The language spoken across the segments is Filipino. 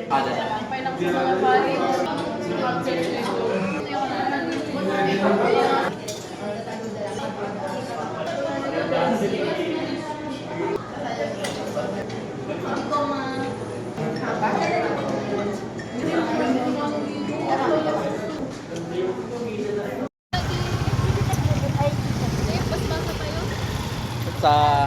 May nang sa mga balik. Sa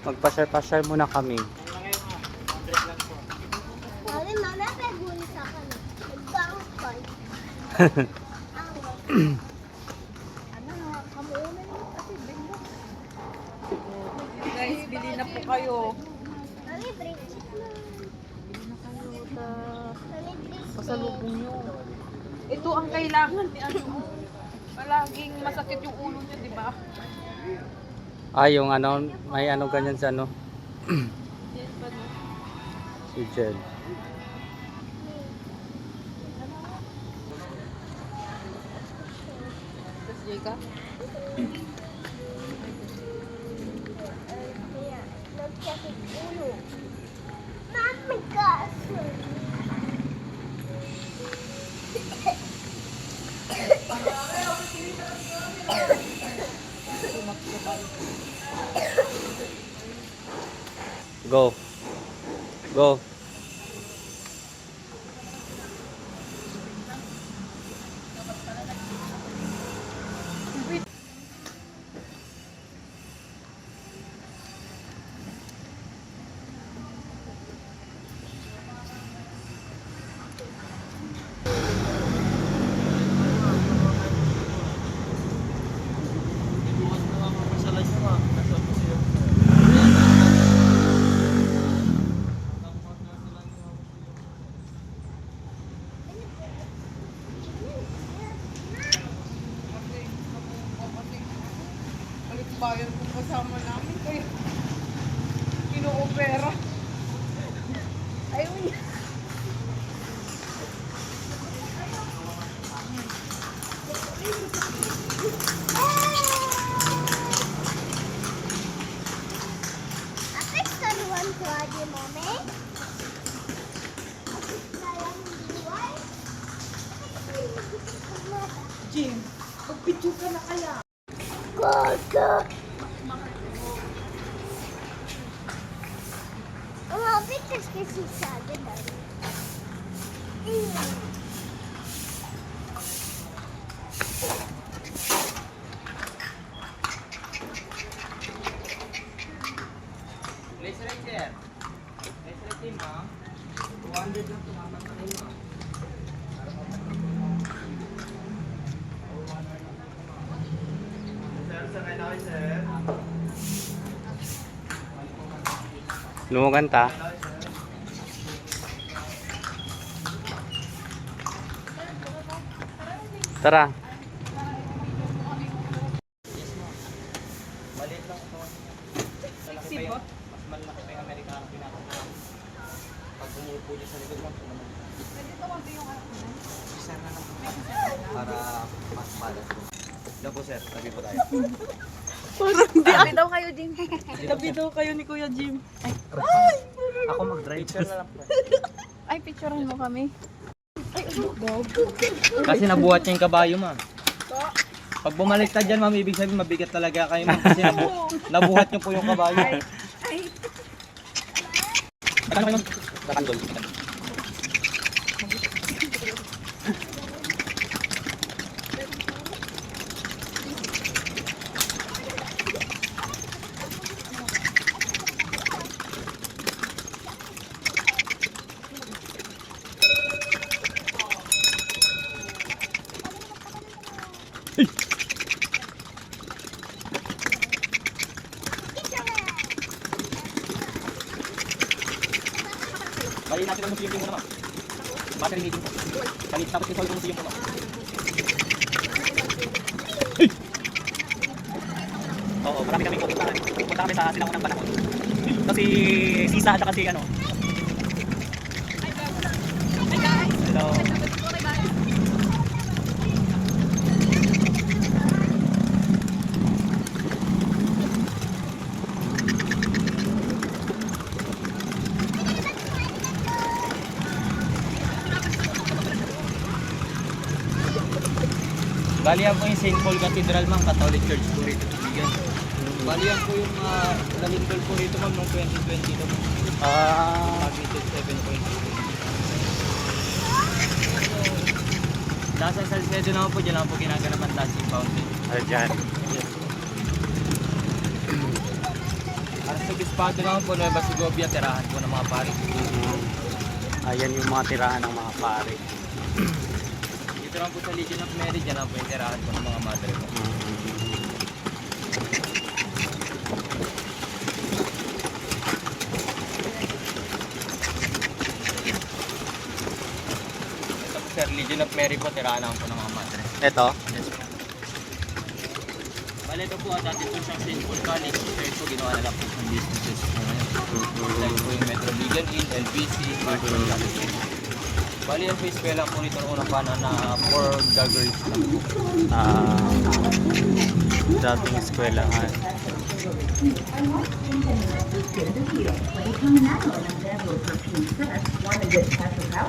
magpasyal-pasyal muna kami. Guys, bili na po kayo. Bili Na kayo ta. Pasalubong nyo. Ito ang kailangan ni ano. Palaging masakit yung ulo niya, di ba? Yung ano, may ano ganyan sa ano. Yes, ba no? Si Jed. Tapos Jeka. Mami, kaso. Go. Go. Balik bayan kung kasama namin. Kaya kino-opera. Ayaw niya. Apa seruan tu aja, Mami? Jim, magpicture ka na kaya. Gogo. Ang pictures kasi sa akin. Place right there. Place right there, ma'am. 200 lang tumaman na kayo, ma'am. Lumugan ta. Tara. Maliit lang ito. Sexy ba? Mas malaki pa yung Amerikano pinakakuha. Pag umuupo niya sa likod lang. Pwede ito wag yung ano. Isa na lang. Para mas malas. Ito po sir, tabi po tayo. Parang hindi. Tabi daw kayo, Jim. Tabi daw kayo ni Kuya Jim. Ako mag-drive. Picture na lang po. Ay, picturean mo kami. Ay, ano? Kasi nabuhat niya yung kabayo, ma'am. Pag bumaliktad dyan, ma'am, ibig sabihin mabigat talaga kayo, ma'am. Kasi nabuhat niyo po yung kabayo. Ay. Ano kayo, ma'am? Nakandol. Bali natin ang museum mo naman. Battery meeting po. Bali tapos yung solve museum po. Oo, marami kaming pupuntahan. Pupunta kami sa Silangan ng Panahon. Kasi Sisa at kasi ano, Bali yan po yung St. Paul Cathedral ma'am, Catholic Church po rito sa Bigan. Bali yan po yung nalindol po rito ma'am noong 2022. Magnitude 7.2. Nasa Salcedo naman po, dyan lang po ginaganapan dancing fountain. Dyan. Arzobispado naman po, Nueva Segovia, tirahan po ng mga pari. Ayan yung mga tirahan ng mga pare. Dito lang po sa Legion of Mary, dyan lang po yung tirahan po ng mga madre po. Ito po sir, Legion of Mary po, tirahan lang po ng mga madre. Ito. Yes po. Bale, ito po, dati po siyang St. Paul College. So ito, ginawa na lang po ng businesses po ngayon. Like po yung Metro Bigan Inn, LBC, Marshall College. Bali, yan po yung eskwela po nito noong unang pana na for the girls lang po. Dating eskwelahan.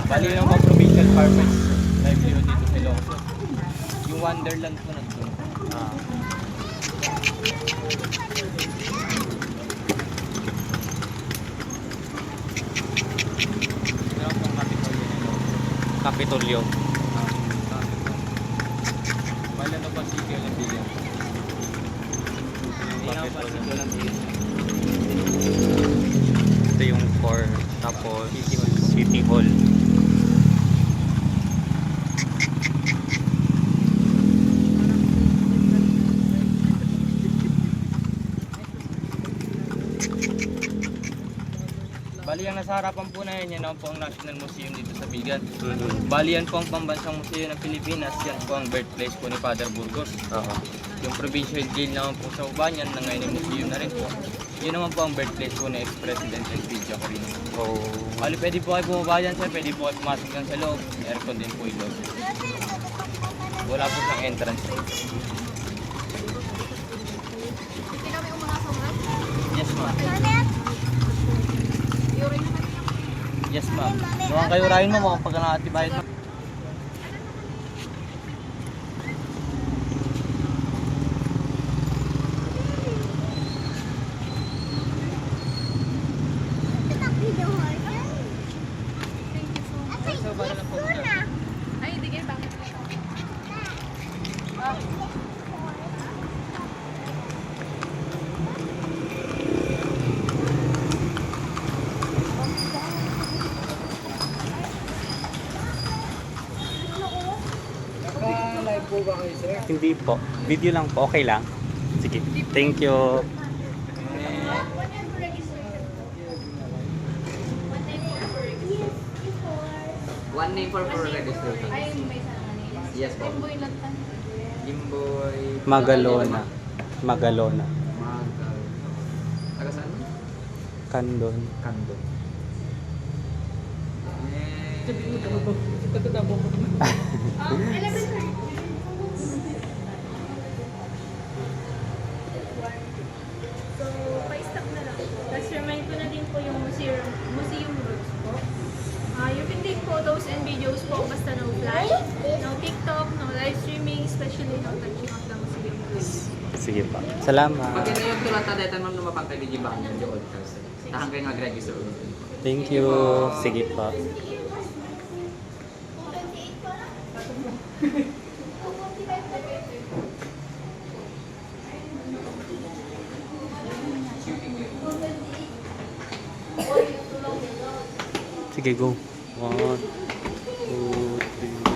Bali yung mga provincial farmers livelihood dito sa Ilocos. Yung Wonderland po nandun. Ito lang po ang Capitolio nila. Kapitolyo. Bali ano pa City Olympian. Hindi na pa City Olympian. Ito yung core. Tapos City Hall. Bali ang nasa harapan po na yan naman po ang National Museum dito sa Bigan. Bali yan po ang pambansang museo ng Pilipinas. Yan po ang birthplace po ni Father Burgos. Yung provincial jail naman po sa Ubanyan na ngayon yung museum na rin po. Yun naman po ang birthplace po ni ex-president Elpidio Corino. Bali pwede po kayo bumaba dyan sir, pwede po kayo pumasok dyan sa loob. Aircon din po yung loob. Wala po siyang entrance. Yes ma'am. Yes ma'am. Mukhang kayo rahin mo, mukhang pag nakatibayan mo. Ay, hindi kayo bakit. Hindi po. Video lang po. Okay lang. Sige. Thank you. One name for registration. Ay, may sana. Yes po. Boy Lantan. Jimboy. Magalona. Magalona. Taga saan? Kandon. Kando. So, pa-stop na lang. Tapos remind ko na din po yung museum routes po. You can take photos and videos po basta no flash, no TikTok, no live streaming, especially no touching of the museum routes. Sige pa. Salamat. Pagkita yung tulad na dito ma'am lumapag kay DJ Bang yung old cars. Tahan kayo mag-register. Thank you. Sige pa. Sige, go. 1, 2, 3, 4.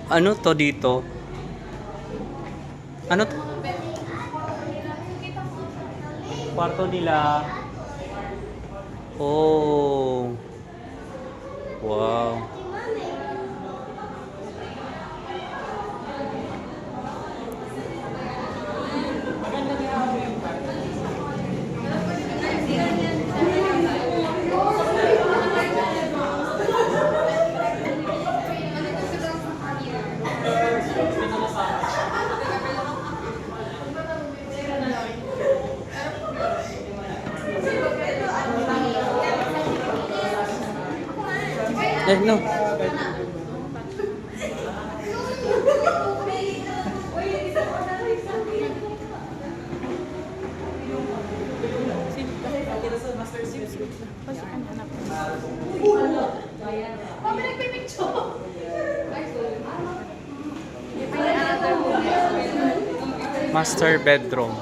Ano to dito? Ano to? Kwarto nila. Oh. Wow. no. Master bedroom.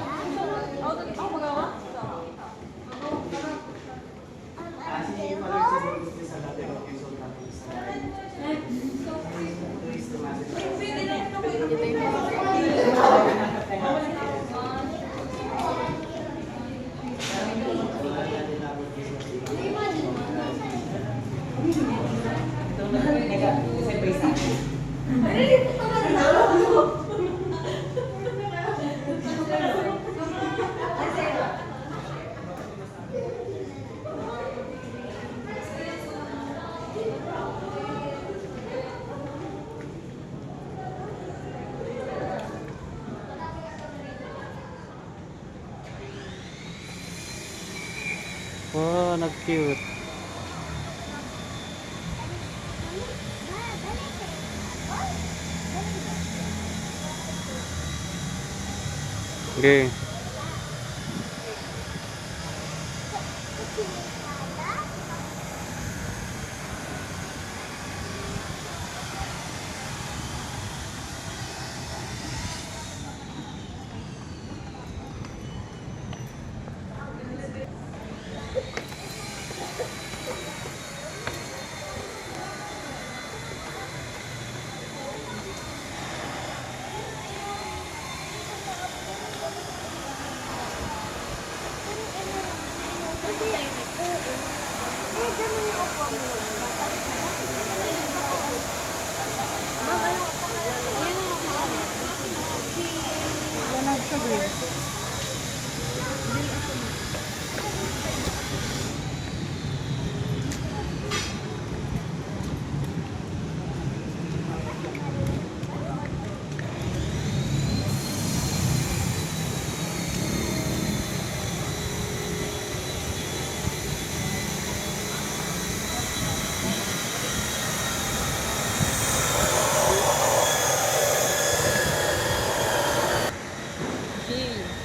Wow, nag-cute. Okay.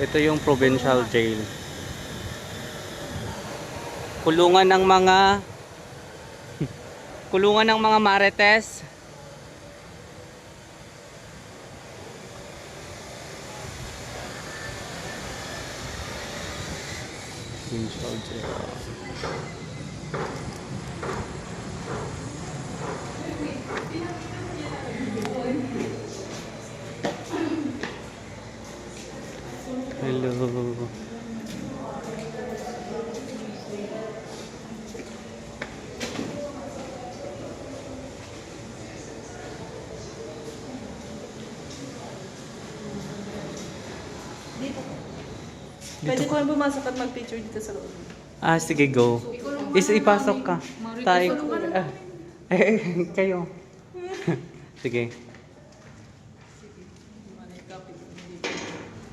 Ito yung provincial jail. Kulungan ng mga marites. Provincial jail. Hello. Pwede ko lang pumasok at mag-picture dito sa loob. Ah, sige, go. Ipasok ka. Tayo. Kayo. Sige.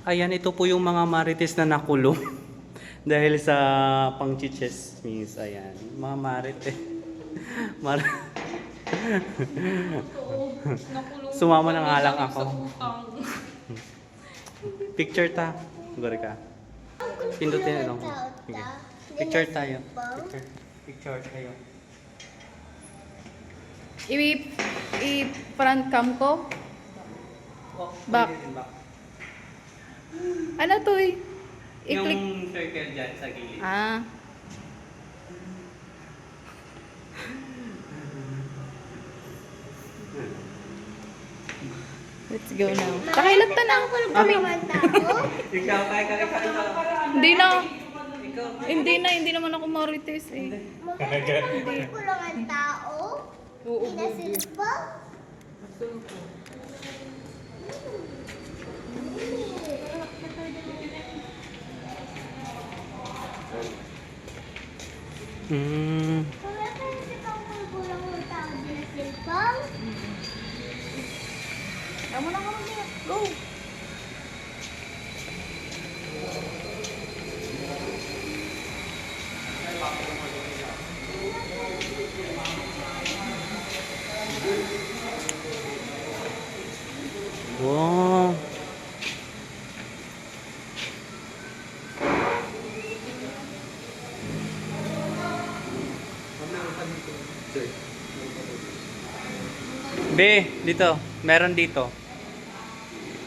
Ayan, ito po yung mga marites na nakulong. Dahil sa pang-chichismis. Ayan, mga marites. Sumama ng alak ako. Picture ta. Gori ka. Pindutin ito. Sige. Picture tayo. Picture tayo. I-front cam ko? Back. Ano to eh? I-click. Yung circle dyan sa gilid. Ah. Let's go now. Pakailag ta na. Kami. Ikaw, Hindi naman ako marites eh. Kulang ang tao. Hindi na silpa. Kaya kasi kang kulang ang tao. Hindi na silpa. Tama na kami. Go. Be, dito. Meron dito.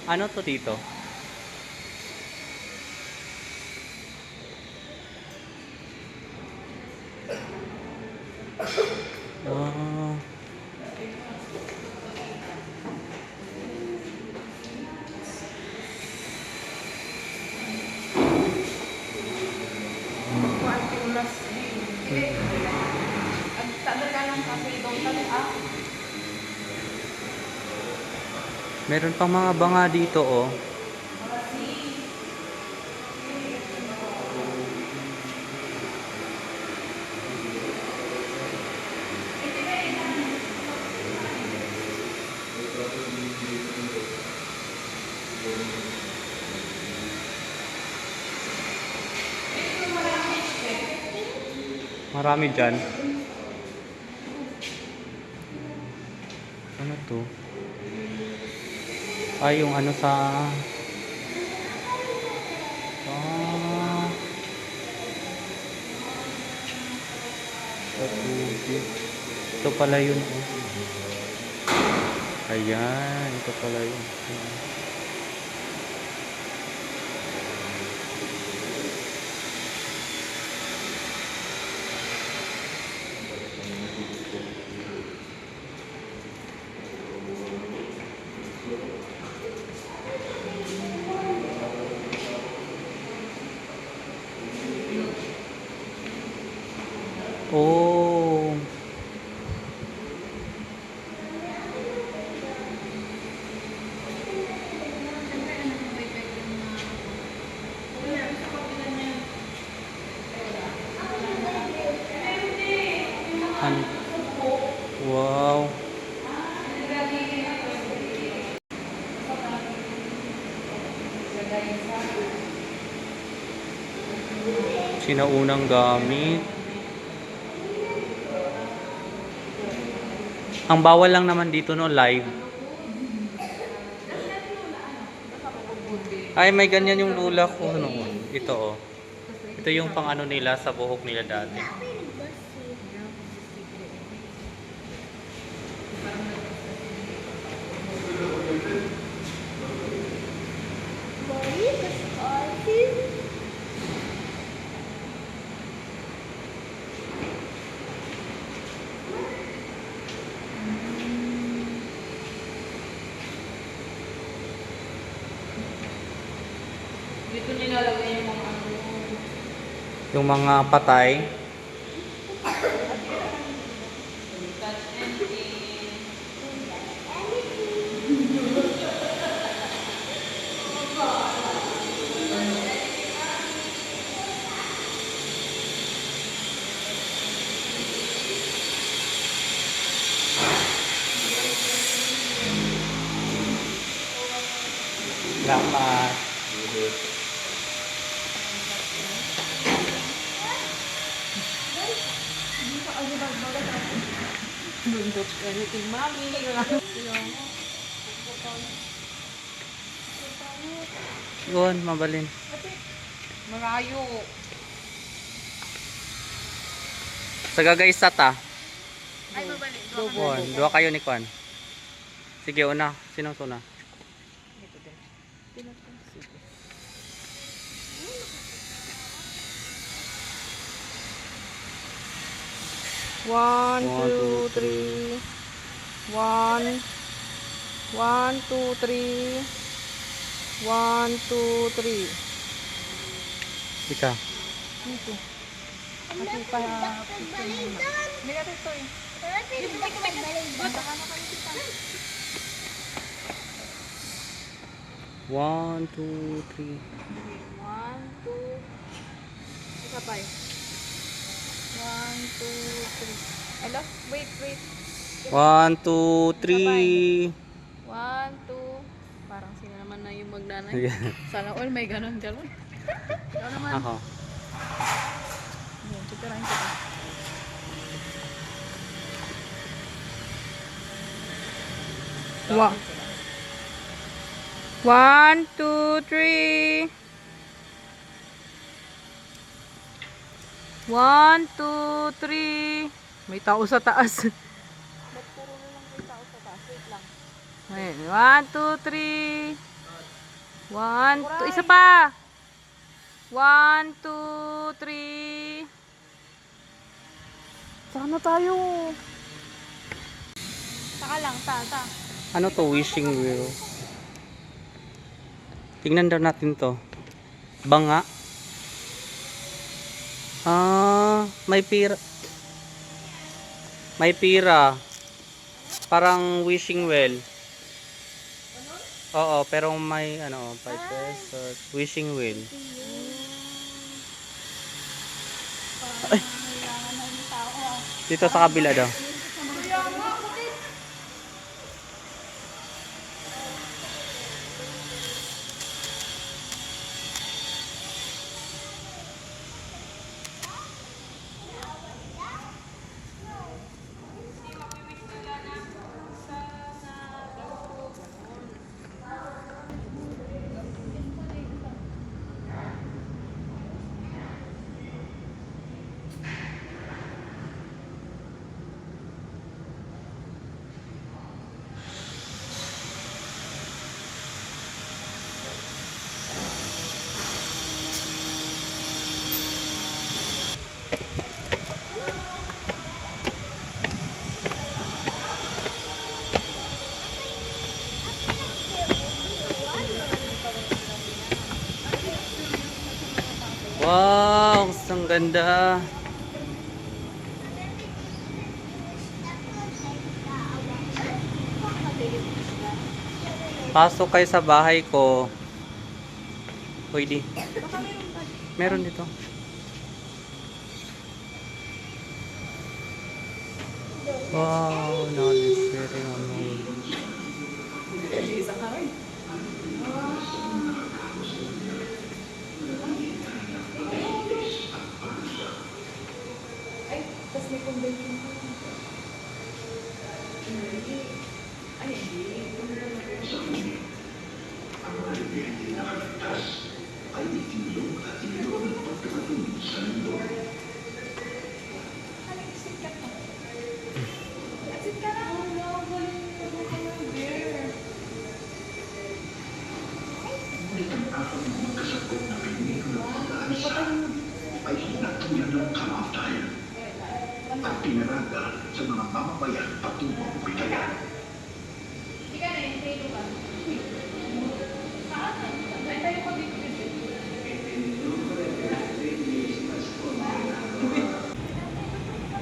Ano to dito? Wow. Meron pang mga banga dito, oh. Marami dyan. Ano to? Ay, yung ano sa... Sa tubig. Ito pala yun. Oh. Ayan, ito pala yun. Oh. Wow. Sinaunang gamit. Ang bawal lang naman dito no, live. Ay, may ganyan yung lula ko noon. Ito oh. Ito yung pang ano nila sa buhok nila dati. Dito nilalagay yung mga ano. Yung mga patay. Salamat. Bundok anything, mami. Yun, mabalin. Marayo. Sa gagaysat ah. Ay, babalik. Kuan, dua kayo ni Kuan. Sige, una. Sinong una? One, 1, 2, 3. 1, 1, 2, 3. 1, 2, 3. Ika. Dito. Kasi pa hindi ka ito eh. One, 2, 3. 1, 2. Isa pa eh. 1, 2, 3. Hello? Wait. 1, 2, 3. 1, 2. Parang sila naman na yung magnanay. Ayan. Sana all may ganun dyan. Ikaw naman. Ako. Ayan, tuturahin ko pa. Wow. 1, 2, 3. 1, 2, 3. May tao sa taas. Ba't puro na lang may tao sa taas? Ayan. 1, 2, 3. 1, 2. Isa pa. 1, 2, 3. Saan na tayo? Saka lang, ta. Ano to? Wishing wheel. Tingnan daw natin to. Banga. Ah, may pira. May pira. Parang wishing well. Oo, pero may ano, 5 pesos. Wishing well. Ay. Dito sa kabila daw. Wow, ang ganda. Pasok kayo sa bahay ko. Pwede. Meron dito. Wow, knowledge sharing on mode.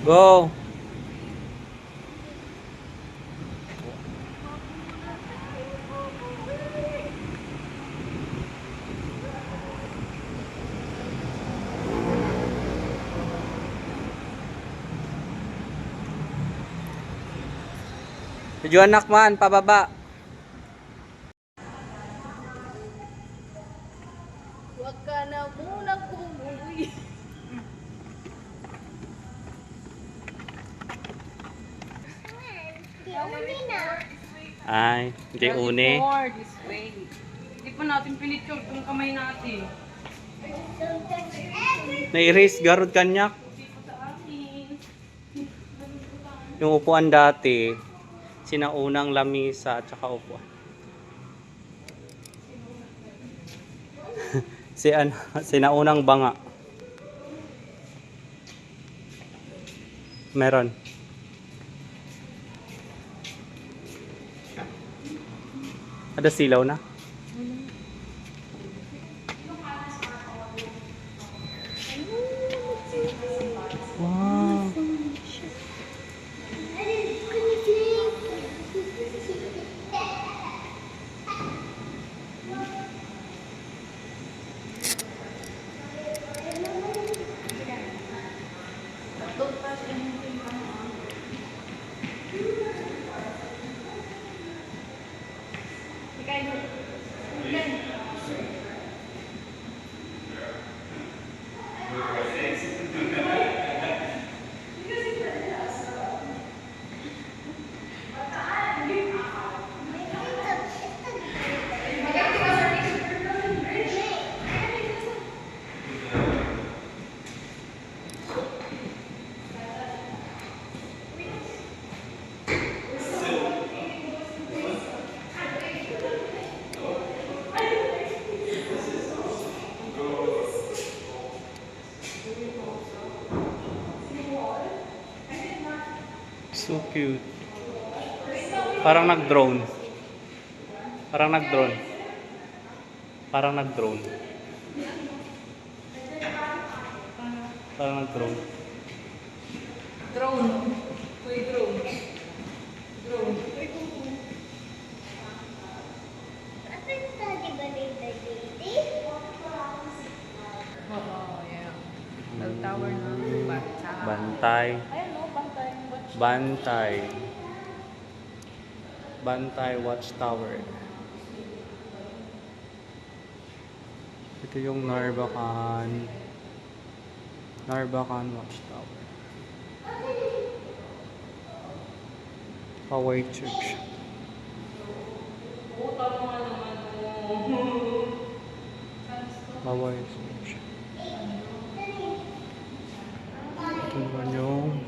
Go! Medyo anak man, pababa. Huwag ka na munang umuwi. Ay, hindi uni. More this way. Hindi pa natin pinicture yung kamay natin. Na-erase garod kanyak. Yung upuan dati, sinaunang lamisa at saka upuan. Sinaunang banga. Meron. Ada silaw na? Wow. Ikaw So cute. Parang nag-drone. Parang nag-drone. Parang nag-drone. Parang nag-drone. Drone. Uy, drone. Drone. Oo, yeah. Bell tower na. Bantay. Bantay. Ayan o, bantay. Watch. Bantay. Bantay Watchtower. Ito yung Narbacan. Narbacan Watchtower. Hawaii Church. Hawaii Church. Ito naman yung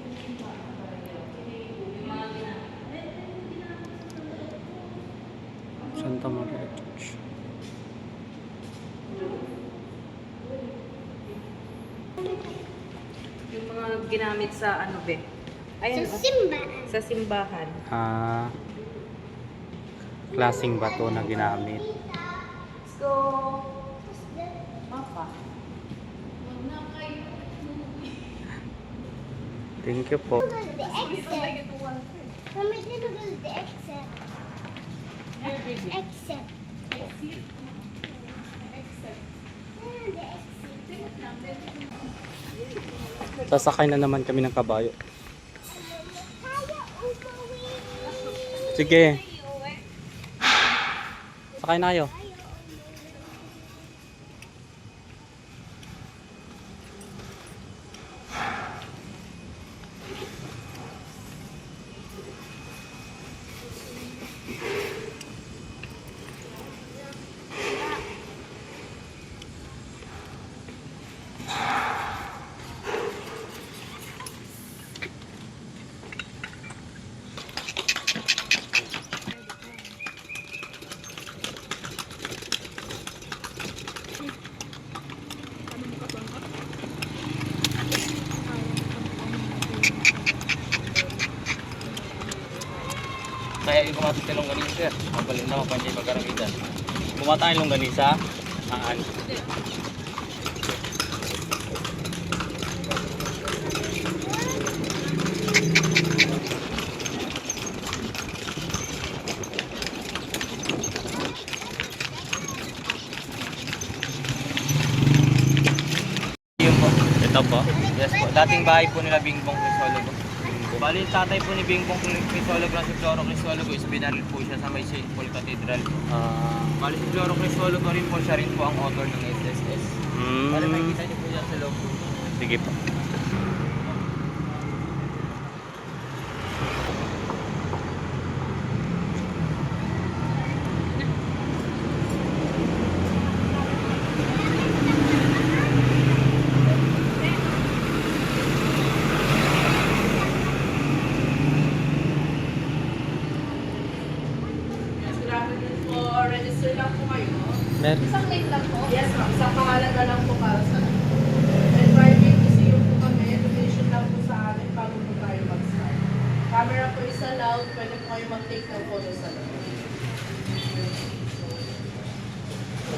Santa Maria Church. Yung mga ginamit sa ano be? Ayan, Sa oh. simbahan. Sa simbahan. Klaseng bato na ginamit. So, mapa. Thank you po. The exit. Mami, dito ba the exit? Exit. The exit. Sasakay na naman kami ng kabayo. Kaya umuwi. Sige. Sakay na kayo. Kaya yung kumatot ng longganisa. Mabalin na mapanjay magkaragitan. Kumata yung longganisa. Aan. Yun po. Ito po. Yes po. Dating bahay po nila Bingbong Crisologo. Bali, yung tatay po ni Bingbong Crisologo na si Floro Crisologo is binaril po siya sa may St. Paul Cathedral. Bali, si Floro Crisologo rin po, siya rin po ang author ng SSS. Bali, makikita niyo po yan sa loob. Sige po. Register lang po kayo. Meron. Isang link lang po? Yes, ma'am. Sa pangalan na lang po para sa and private museum po kami. Donation lang po sa amin bago po tayo mag-start. Camera po is allowed. Pwede po kayo mag-take ng photo sa loob.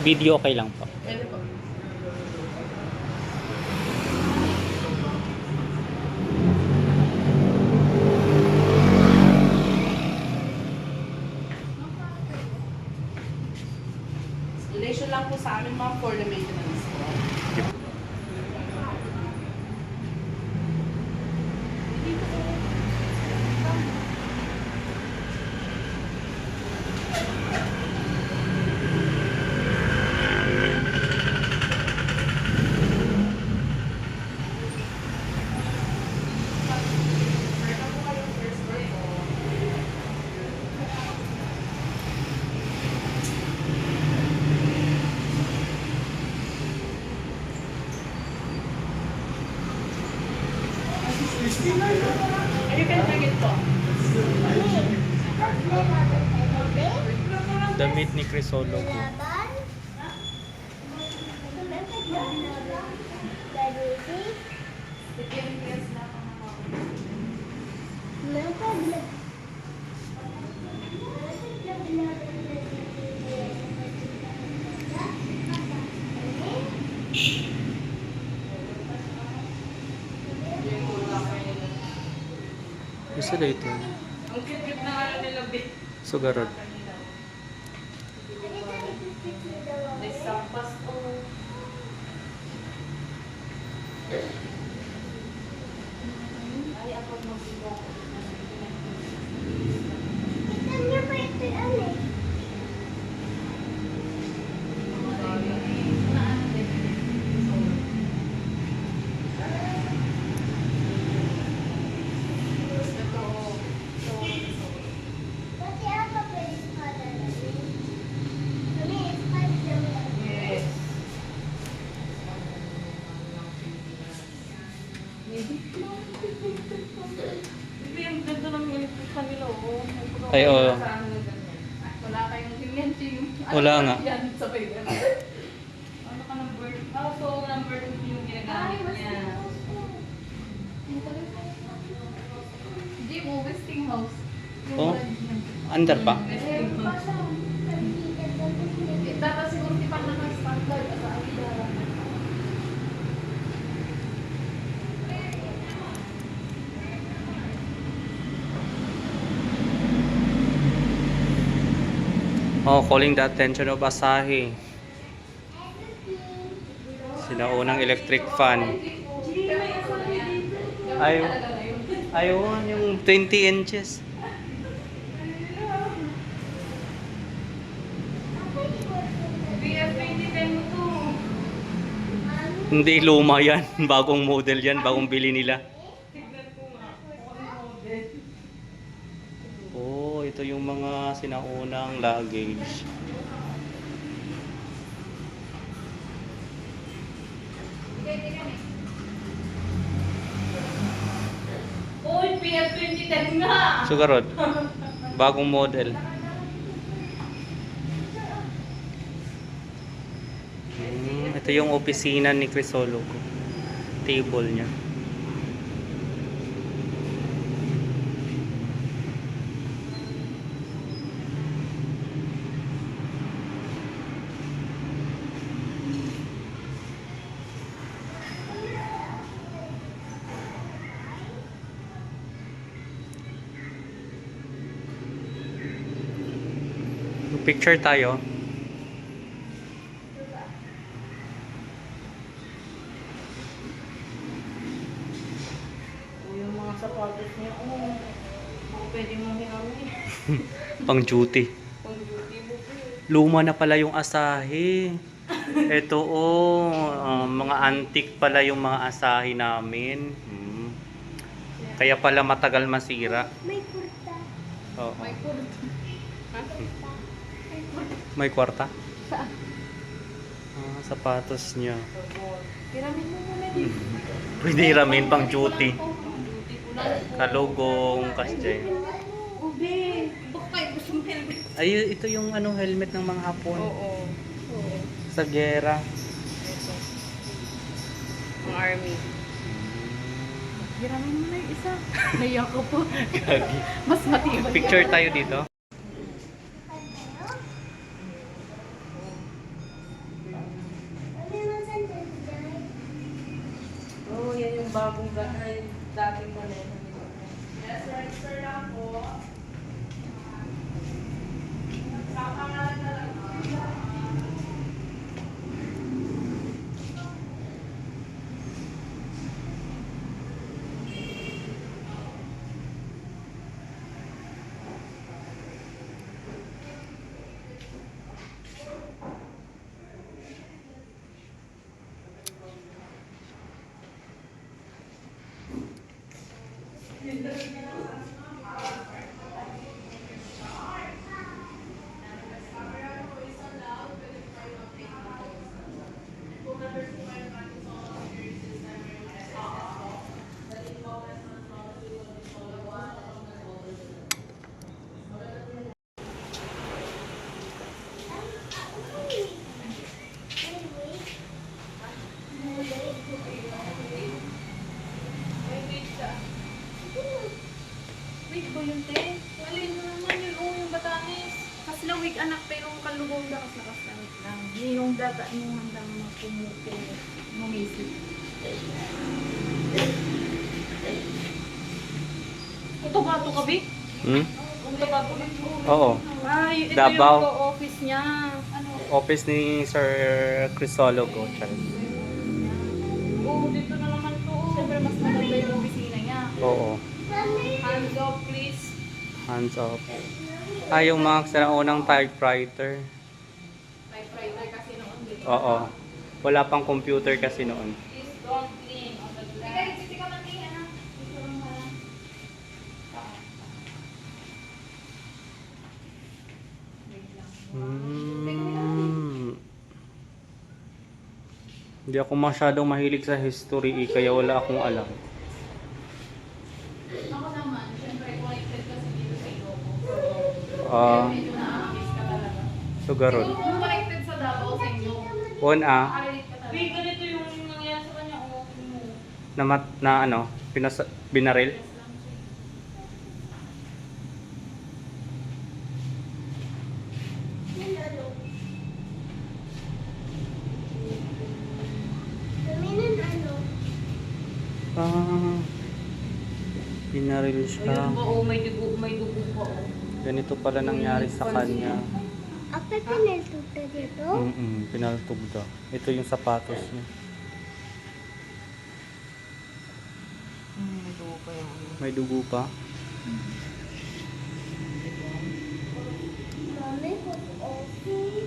Video okay lang po. Pwede po. Donation lang po sa amin, ma'am, for the maintenance po. And you can take it po. Damit ni Crisologo. Laban. Meron pa sila ito. Ang cute na ano nila, babe. Sugarod. May sampas o. Ay, ako magsigaw. Tignan niyo pa ito ano eh. Pati ako pwede sa kanila. Kami, five lang yan. Yes. Hindi, ang ganda ng electric kanila, oh. Ay, oo. Wala kayong tingnan, Ching. Wala nga. Yan, sabay ganun. Ano ka number? Oh, so number 2 yung ginagamit niya. Hindi mo, Westinghouse. Yung Oh. brand niya. Under pa? Westinghouse. Dapat siguro di pa naka-standard at akidara. Oh, calling the attention of Asahi. Sila unang electric fan. Ayun, yung 20 inches. BF2010 mo to. Hindi luma yan. Bagong model yan. Bagong bili nila. Oh, ito yung mga sinaunang luggage. Uy, BF2010 nga! Sugarod. Bagong model. Ito yung opisina ni Crisologo. Table niya. Picture tayo. Yung mga sapatos niya, pwede mong hinangin. Pang duty. Pang duty mo po. Luma na pala yung Asahi. Ito mga antique pala yung mga Asahi namin. Kaya pala matagal masira. May kurta. Oo. May kurto. May kwarta? Sapatos niya. Piramin mo muna din. Pwede hiramin pang duty. Duty ko lang. Kalugong, kasjay. Ube, baka kayo gusto mong helmet. Ay, ito yung helmet ng mga Hapon. Oo. Sa gera. Ang army. Piramin mo na yung isa. Naiyak ko po. Mas matibay. Picture tayo dito. Ano yung sandal dyan? Oo, yan yung bagong dating ko na yun. Yes, right, sir lang po. Kapangalan na lang. Wig ba yun, te? Alin mo naman yun, yung Batanes. Kasi lang wig anak, pero yung kalugong da, kasi nakastanit lang. Yung data, yung handang makumuko, mumisip. Ito ba ito kabi? Hmm? Ito ba ito? Oo. Ay, ito Davao. yung office niya. Ano? Office ni Sir Crisologo. Charot. Oh, dito na naman to. Siyempre mas maganda yung opisina niya. Oo. Hands off, please. Hands off. Yung mga sinaunang typewriter. Typewriter kasi noon. Dito. Oo. Wala pang computer kasi noon. Please don't lean on the glass. Hindi ka matingin ha. Hmm. Hindi ako masyadong mahilig sa history kaya wala akong alam. Ako naman, siyempre connected kasi dito sa Ilocos. Medyo na-amaze ka talaga. Sugarod. Kung connected sa Davao sa inyo, Una, relate ka talaga. Wait, ganito yung nangyari sa kanya. na ano, binaril. Binaril siya. Ayun ba, oh, may dugo pa, oh. Ganito pala nangyari sa kanya. Apa pinaltuta dito? Pinaltog daw. Ito yung sapatos niya. May dugo pa yung ano. May dugo pa. Mami, okay.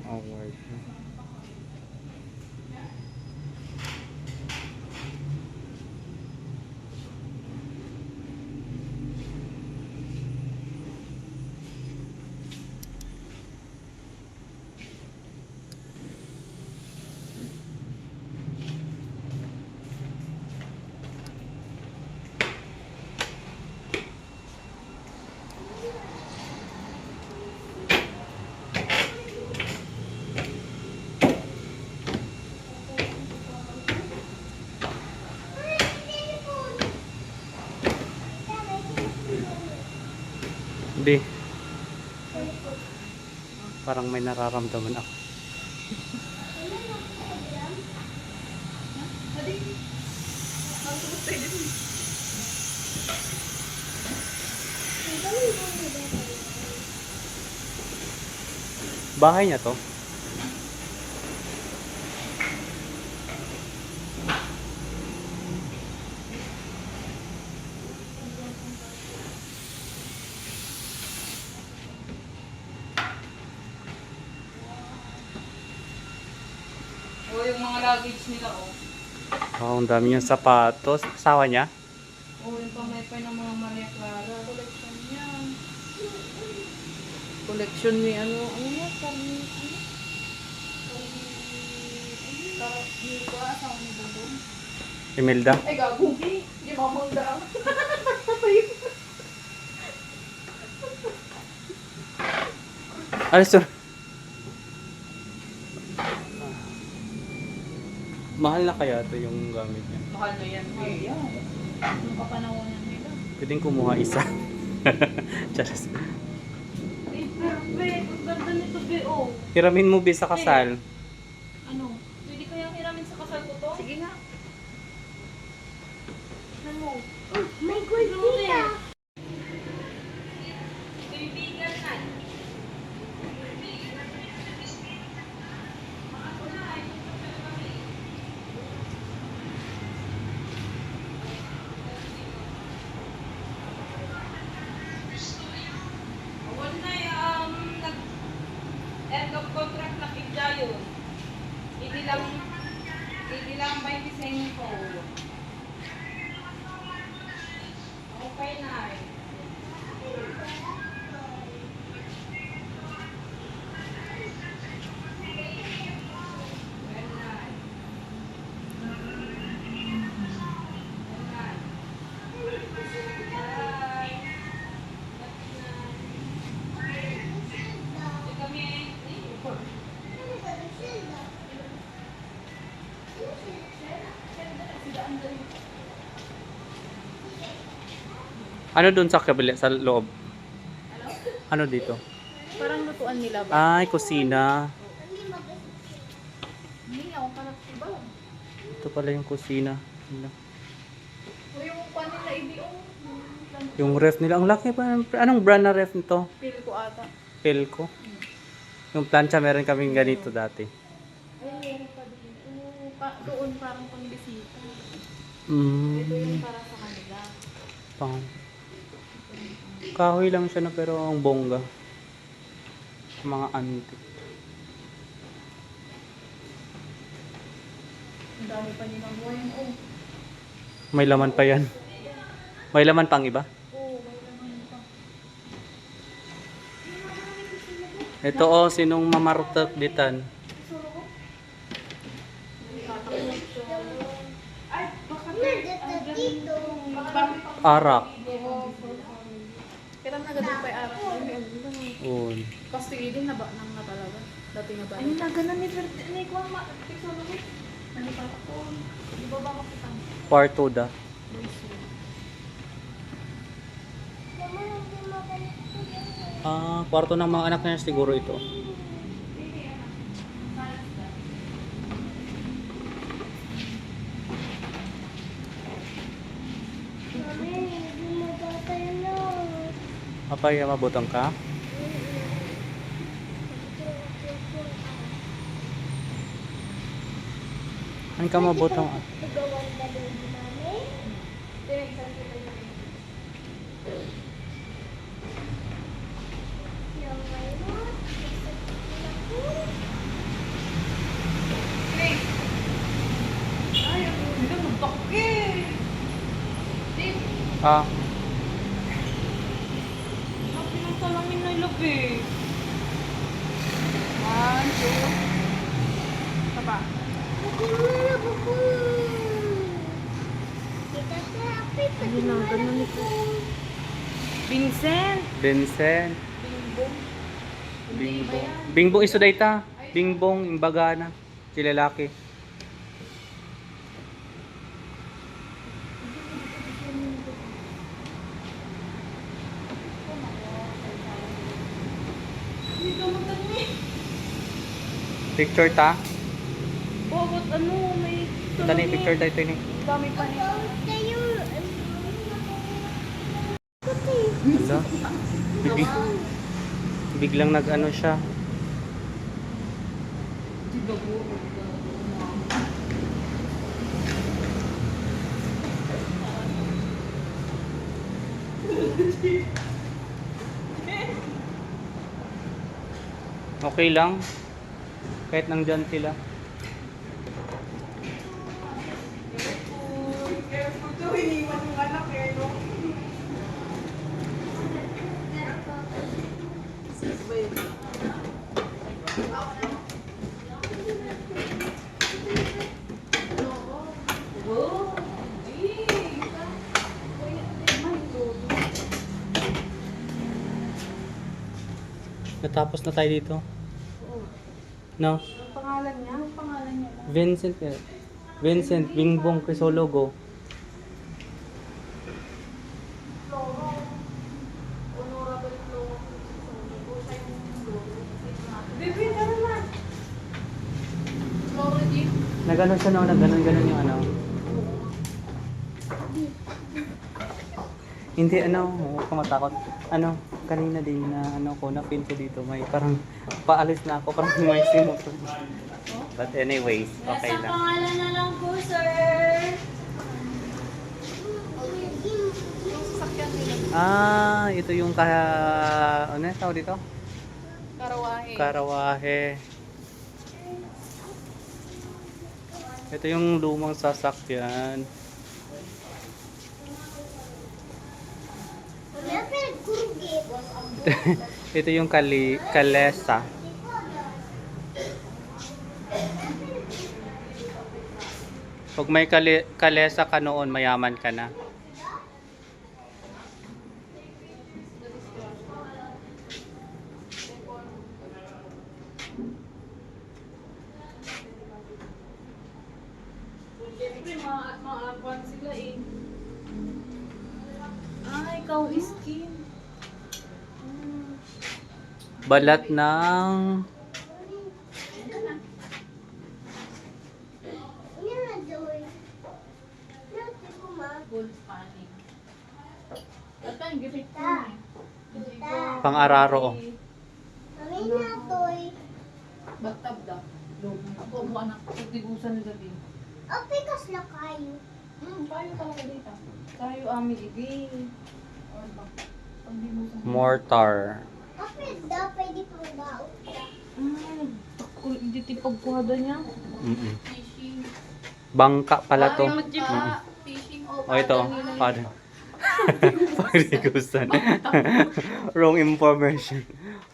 Award. Hindi. Parang may nararamdaman ako. Bahay niya to? Oh, yung mga luggage nila, oh. Oh, ang dami niyang sapatos. Asawa niya? Oh, yung pamepay ng mga Maria Clara. Collection niya. Collection ni ano niya? Carmi, ano? Carmi ba? Asawa ni Dodong? Imelda? Ay, gago. Hindi mamangga. Alis to. Mahal na kaya ito yung gamit niya? Mahal na yan. Ay, yan. Anong kapanahonan nila? Pwedeng kumuha isa. Charas. Ay, perfect. Ang ganda nito, B.O. Hiramin mo ba sa kasal? Ano? Pwede kayang hiramin sa kasal ko to? Sige nga. Ano? May gold dito. Kaibigan na. Wala na end of contract na kigdayon. Hindi lang 25 ko. Okay na. Ano doon sa kabila, sa loob? Ano dito? Parang lutuan nila ba? Ay, kusina. Hindi ako parang iba. Ito pala yung kusina. O yung kwan nila ibig. Yung ref nila, ang laki pa. Anong brand na ref nito? Feel ko ata. Pelco. Yung plancha, meron kaming ganito dati. Ay, meron pa dito. Doon parang pang bisita. Ito yung Mm. para sa kanila. Pang. Kahoy lang siya na pero ang bongga. Mga antique. Ang dami pa nilang wine. Oh. May laman pa yan. May laman pang iba? Oh, may laman pa. Ito oh, sinong mamarutak ditan? Ay, baka Dito. Arak. kailan na ganun pa yung aras. Un. Kasi hindi na ba nang na talaga. Dati na ba? Ano na ganun ni Verde? Ano yung ma? Pixel mo. Ano pa ako? Di ba ba makitang? Kwarto da. Ah, kwarto ng mga anak niya siguro ito. Mami, hindi mo ba tayo na? Papaya, mabutang ka? Ano ka mabutang? Tugawan na din ni Mami. Yung ngayon, Ay, ang ganda magtaki. Ah, Ang pinagtalamin na labi. 1, 2. Tapa. kita sa apit. Ano na, ganun nito. Vincent. Vincent. Bingbong. Bingbong. Bingbong iso dayta. Bingbong imbaga na. Si lalaki. Hindi ka matami. Picture ta. Bakit ano, may Tani picture tayo ito ni. dami pa niya. Tayo. Hala. Biglang nag-ano siya. Okay lang. Kahit nandyan sila. Careful to, iniwan yung anak eh, no? Natapos na tayo dito. No? Pangalan niya? Ang pangalan niya lang. Vincent. Vincent Bingbong Crisologo. Honorable Flo. Baby, tara na. Flora G. Nagano siya no, nagganon-ganon yung ano. Hindi ano, huwag ka matakot. Ano, kanina din na ano ko, na-pin ko dito. May parang paalis na ako, parang may simot. But anyways, okay Nasa lang. pangalan na lang po, sir. Yung sasakyan nila. Ah, ito yung ano yung tawag dito? Karawahe. Karawahe. Ito yung lumang sasakyan. Wala pinagkurugit. Ito yung kalesa. Pag may kalesa ka noon, mayaman ka na. Siyempre, mga sila eh. Ay, ikaw skin. Balat ng... Gold panning. At ang gipit ko eh. Pang-araro. Batab daw. Ako mo anak, tigusan nila din. Kayo talaga dito. Kayo amin ibi. Or ba? Pagdibusan. Mortar. Hindi pagkuhada niya. Mm-mm. Fishing. Bangka pala to. Fishing O ito, paano? Pagdigusan. Wrong information.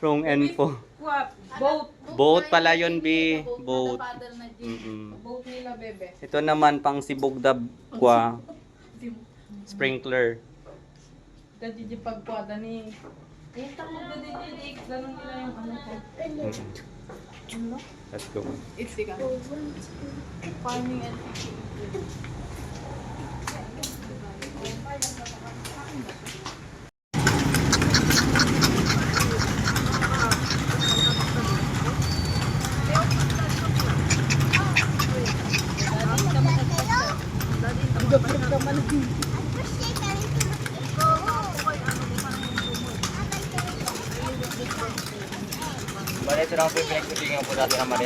Wrong info. Boat. Boat pala yun, B. Boat. Paddle na jeep. Mm-mm. Boat nila, bebe. Ito naman pang sibugdab kwa. Sprinkler. Daddy pagkuhada ni... Eh, takot na din. Ganun nila yung ano ko. Mm-mm. Let's go. It's the farming and fishing. Bali, ito lang po yung pinagsitingan po natin ng Maria.